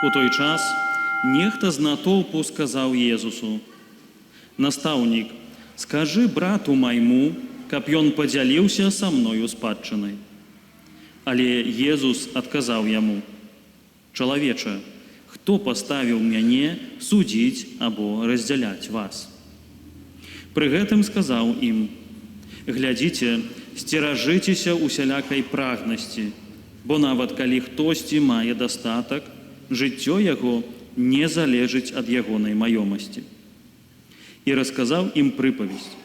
У той час нехта з натоўпу сказаў Езусу: «Настаўнік, скажы брату майму, каб ён падзяліўся са мною спадчынай». Але Езус адказаў яму: «Чалавеча, хто паставіў мяне судзіць або раздзяляць вас?» Пры гэтым сказаў ім: «Глядзіце, сцеражыцеся усялякай прагнасці, бо нават калі хтосьці мае дастатак, жыццё яго не залежыць ад ягонай маёмасці». І расказаў ім прыпавесць.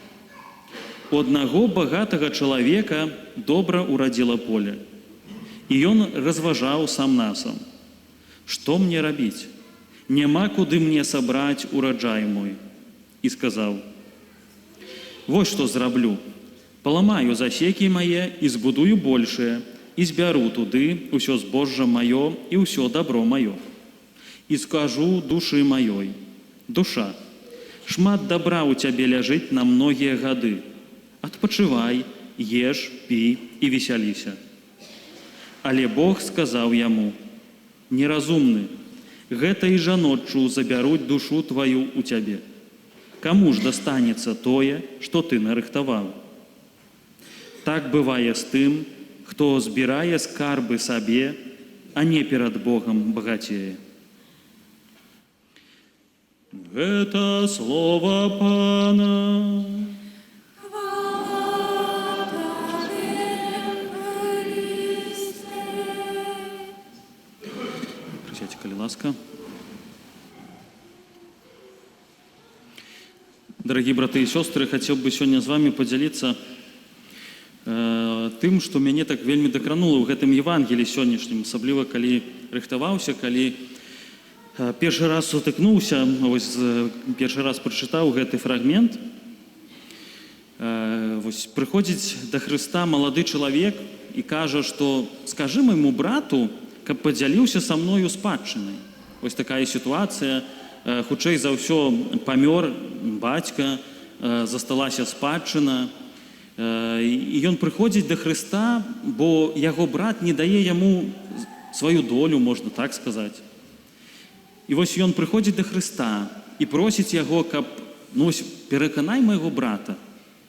У аднаго багатага чалавека добра урадзіла поле, і ён разважаў сам-насам: «Што мне рабіць? Няма куды мне сабраць ураджай мой». І сказаў: «Вось што зраблю. Паламаю засекі мае і збудую большае, і збяру туды ўсё збожжа маё і ўсё дабро маё. І скажу душы маёй: душа, шмат дабра ў цябе ляжыць на многія гады. Адпачывай, еш, пі і весяліся». Але Бог сказаў яму: «Неразумны, гэта і жаноччу забяруць душу тваю ў цябе. Каму ж дастанецца тое, што ты нарыхтаваў? Так бывае з тым, хто збірае скарбы сабе, а не перад Богам багацее». Гэта слова Пана. Присядьте, коли ласка. Дорогие браты и сестры, хотел бы сегодня с вами поделиться тым, што мяне так вельмі дакранула ў гэтым Евангелі сённяшнім, асабліва калі рыхтаваўся, калі першы раз сутыкнуўся, першы раз прачытаў гэты фрагмент. Прыходзіць да Хрыста малады чалавек і кажа, што скажы майму брату, каб падзяліўся са мною спадчынай. Вось такая сітуацыя. Хутчэй за ўсё памёр бацька, засталася спадчына. І ён прыходзіць да Хрыста, бо яго брат не дае яму сваю долю, можна так сказаць. І вось ён прыходзіць да Хрыста і просіць яго, каб пераканай майго брата,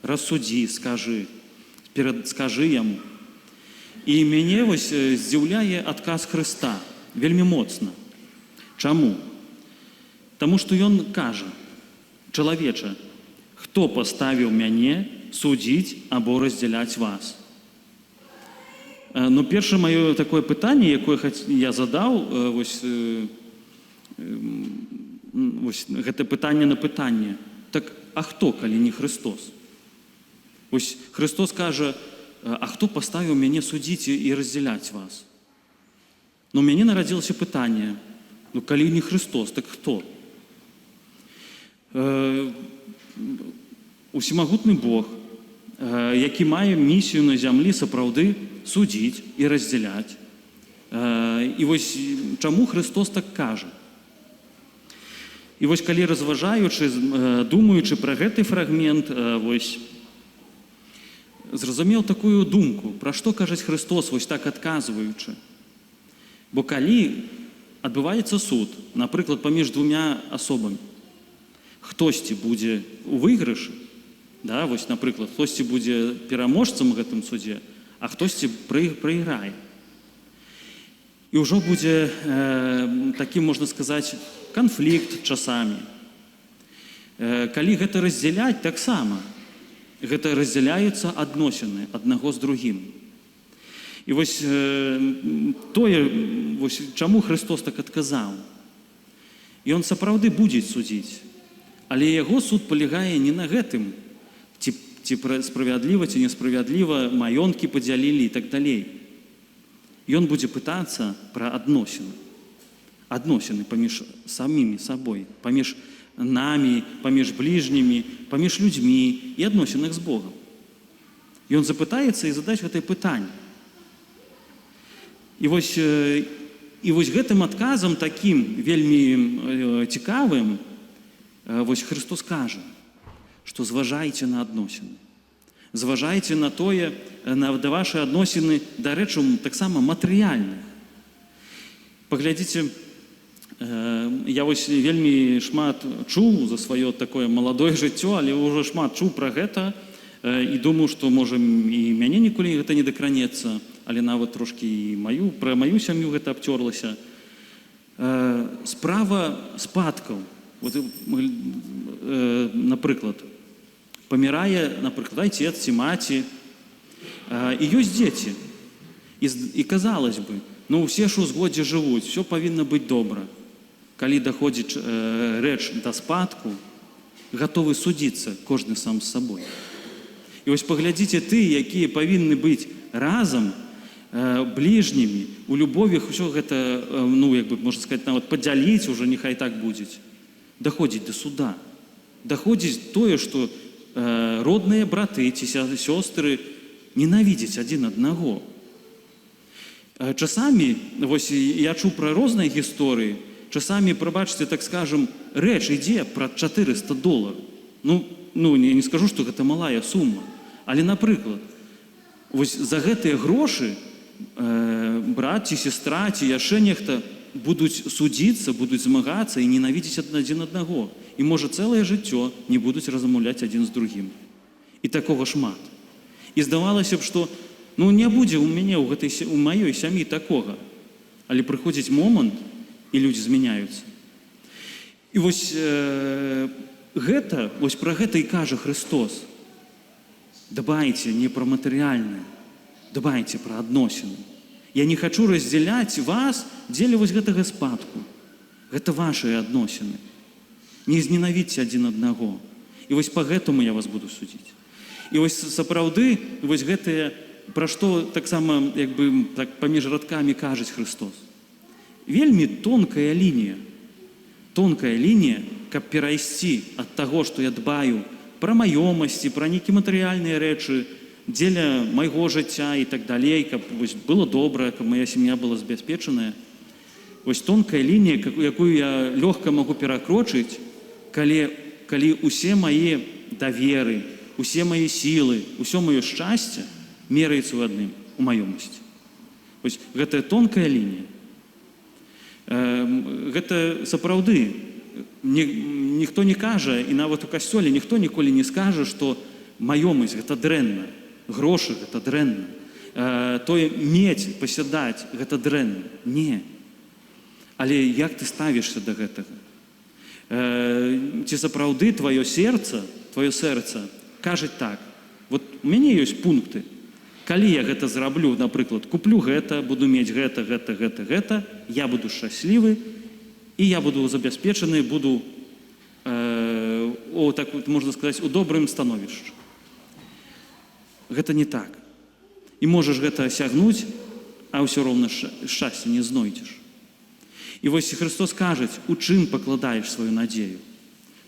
рассудзі, скажы яму. І мяне вось здзіўляе адказ Хрыста вельмі моцна. Чаму? Таму што ён кажа: «Чалавеча, хто паставіў мяне судзіць або раздзяляць вас?» Першае маё такое пытанне, якое я задаў, гэта пытанне на пытанне. Так, а хто, калі не Христос? Вось Христос кажа: «А хто паставіў мяне судзіць і раздзяляць вас?» У мяне нарадзілася пытанне: калі не Христос, так хто? Усемагутны Бог, які мае місію на зямлі сапраўды судзіць і раздзяляць. І вось чаму Христос так кажа? І вось калі разважаючы, думаючы пра гэты фрагмент, зразумеў такую думку, пра што кажа Христос, вось так адказваючы. Бо калі адбываецца суд, напрыклад, паміж двумя асобамі, хтосьці будзе у выйгрышы, напрыклад, хтосьці будзе пераможцам у гэтым судзе, а хтосьці прайграе. І ўжо будзе такі, можна сказаць, канфлікт часамі. Калі гэта раздзяляць, таксама гэта раздзяляюцца адносіны аднаго з другім. І вось тое, чаму Христос так адказаў. Ён сапраўды будзе судзіць, але яго суд палягае не на гэтым, ці справядліва, ці несправядліва маёнткі падзялілі і так далей. Ён будзе пытацца пра адносіны. Адносіны паміж самімі сабой, паміж намі, паміж бліжнімі, паміж людзьмі і адносінах з Богам. Ён запытаецца і задаць гэтае пытанне. І вось гэтым адказам такім вельмі цікавым Христос кажа, што зважайце на адносіны. Зважайце на тое, на вашы адносіны, дарэчы, таксама матэрыяльных. Паглядзіце, Я вось вельмі шмат чуў за сваё такое маладое жыццё, але ўжо шмат чуў пра гэта і думаю, што можа і мяне ніколі гэта не дакранецца, але нават трошкі і пра маю сям'ю гэта абцёрлася. Справа спадкаў. Вот, напрыклад, памірае, напрыклад, айцец ці маці, і ёсць дзеці. І казалось бы, ну ўсе ж у згодзе жывуць, все павінна быць добра. Калі даходзіць рэч да спадку, гатовы судзіцца кожны сам з сабой. І вось паглядзіце тыя, якія павінны быць разам, бліжнімі, у любові ўсё гэта, ну, як бы, можна сказаць, нават падзяліць уже, няхай так будзе. Даходзіць да суда. Даходзіць тое, што родныя браты ці сёстры ненавідзяць адзін аднаго. Часамі, вось я чуў пра розныя гісторыі, часамі, прабачце, так скажам, рэч ідзе пра $400. Ну, не скажу, што гэта малая сума, але, напрыклад, вось за гэтыя грошы брат ці сестра ці яшчэ нехта будуць судзіцца, будуць змагацца і ненавідзець адзін аднаго. І, можа, цэлае жыццё не будуць размаўляць адзін з другім. І такога шмат. І здавалася б, што ну, не будзе ў мяне, у маёй сям'і такога. Але прыходзіць момант, і людзі змяняюцца. І вось вось пра гэта і кажа Христос. Дбайце не пра матэрыяльнае, дбайце пра адносіны. Я не хачу раздзяляць вас дзеля вось гэтага спадку. Гэта вашыя адносіны. Не зненавідзьце адзін аднаго. І вось па гэтаму я вас буду судзіць. І вось сапраўды, вось гэтыя, пра што таксама, як бы, так паміж радкамі кажуць Христос. Вельмі тонкая лінія, каб перайсці ад таго, што я дбаю пра маёмасці, пра нейкія матэрыяльныя рэчы, дзеля майго жыцця і так далей, каб было добра, каб моя сям'я была забяспечаная. Вось тонкая лінія, якую я лёгка магу перакрочыць, калі усе мае даверы, усе мае сілы, усё маё шчасце мераецца ў адным, у маёмасці. Вось гэтая тонкая лінія. Гэта сапраўды ніхто не кажа, і нават у касцёле ніхто ніколі не скажа, што маёмасць гэта дрэнна, грошы гэта дрэнна, тое мець, пасядаць гэта дрэнна. Не. Але як ты ставішся да гэтага? Ці сапраўды тваё сэрца кажа так: вот у мяне ёсць пункты. Калі я гэта зраблю, напрыклад, куплю гэта, буду мець гэта, я буду шчаслівы, і я буду забяспечаны, буду, так можна сказаць, у добрым становішчы. Гэта не так. І можаш гэта асягнуць, а ўсё роўна шчасця не знойдзеш. І вось Христос кажа, у чым пакладаеш сваю надзею?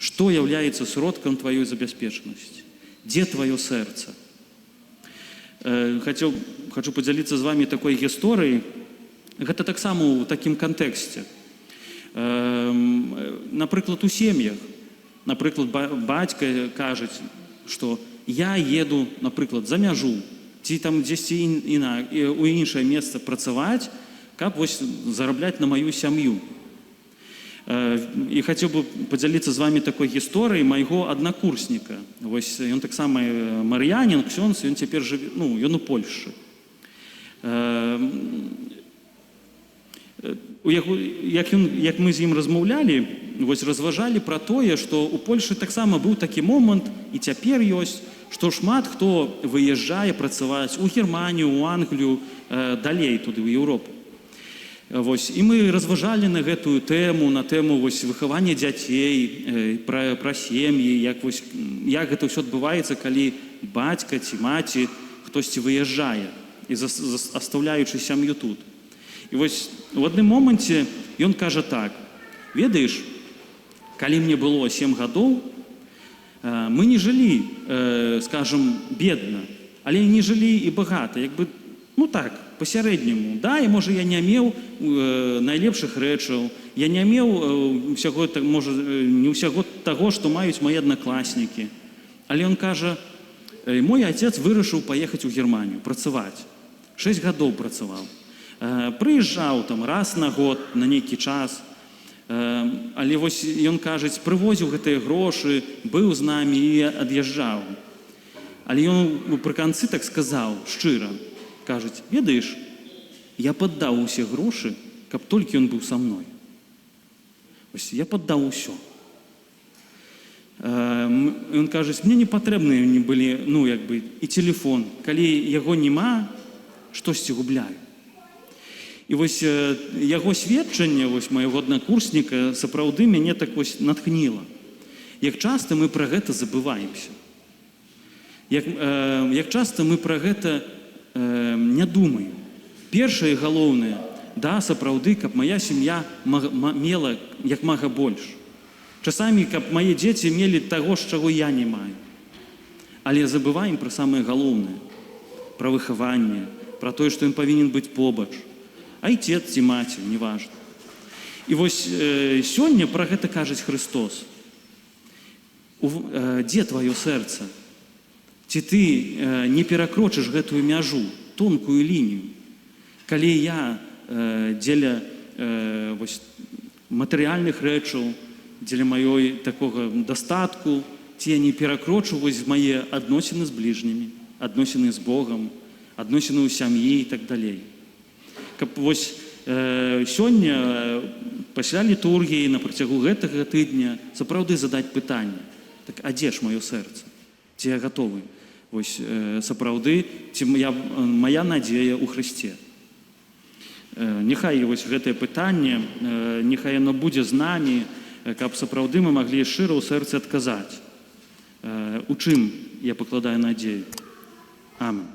Што яўляецца сродкам тваёй забяспечанасці? Дзе тваё сэрца? Хочу падзяліцца з вами такой гісторыяй. Гэта таксама ў такім кантэксце. Напрыклад, у сем'ях. Напрыклад, бацька кажа, што я еду, напрыклад, за мяжу, ці там дзесьці у іншае месца працаваць, каб вось зарабляць на маю сям'ю. І хацеў бы падзяліцца з вами такой гісторыяй майго аднакурсніка. Вось ён таксама мар'янін, ксёндз, ён цяпер жыве, ён у Польшчы. Як мы з ім размаўлялі, вось разважалі пра тое, што ў Польшчы таксама быў такі момант, і цяпер ёсць, што шмат хто выязджае працаваць у Германію, у Англію, далей туды, ў Еўропу. Вось, і мы разважалі на гэтую тэму, на тэму вось выхавання дзяцей, пра сем'і, як гэта ўсё адбываецца, калі бацька ці маці хтосьці выязджае, і астаўляючы сям'ю тут. І вось у адным моманце ён кажа так: ведаеш, калі мне было 7 гадоў, мы не жылі, скажам, бедна, але не жылі і багата, як бы, так, па-сярэдняму. Да, і, можа, я не меў найлепшых рэчаў, я не меў усяго, можа, не ўсяго таго, што маюць мае аднакласнікі. Але ён кажа, мой отец вырашыў паехаць у Германію, працаваць. 6 гадоў працаваў. Прыязджаў там раз на год, на нейкі час. Але вось ён кажа, прывозіў гэтыя грошы, быў з намі і ад'язджаў. Але ён пры канцы так сказаў, шчыра, кажуць, ведаеш, я паддаў усе грошы, каб толькі ён быў са мной. Ось, я паддаў усё. Ён кажа, мне не патрэбныя не былі, і телефон. Калі яго няма, штосьці губляю. І вось яго сведчанне, вось майго аднакурсніка, сапраўды мяне так вось натхніла. Як часта мы пра гэта забываемся. Як часта мы пра гэта не думаем. Першае і галоўнае, сапраўды, каб мая сям'я мела як мага больш. Часамі, каб мае дзеці мелі таго, з чаго я не маю. Але забываем пра самае галоўнае, пра выхаванне, пра тое, што ён павінен быць побач. Айцец ці маці, неважна. І вось сёння пра гэта кажа Христос. Дзе тваё сэрца? Ці ты не перакрочыш гэтую мяжу, тонкую лінію? Калі я дзеля матэрыяльных рэчаў, дзеля маёй такога дастатку, ці я не перакрочу мае адносіны з бліжнімі, адносіны з Богам, адносіны ў сям'і і так далей. Каб вось сёння, пасля літургіі, на працягу гэтага тыдня, сапраўды задаць пытанне, так, а дзе ж маё сэрца? Ці я гатовы? Вось сапраўды, ці мая надзея ў Хрысце? Няхай вось гэтае пытанне, няхай яно будзе з намі, каб сапраўды мы маглі шчыра ў сэрцы адказаць. У чым я пакладаю надзею? Амен.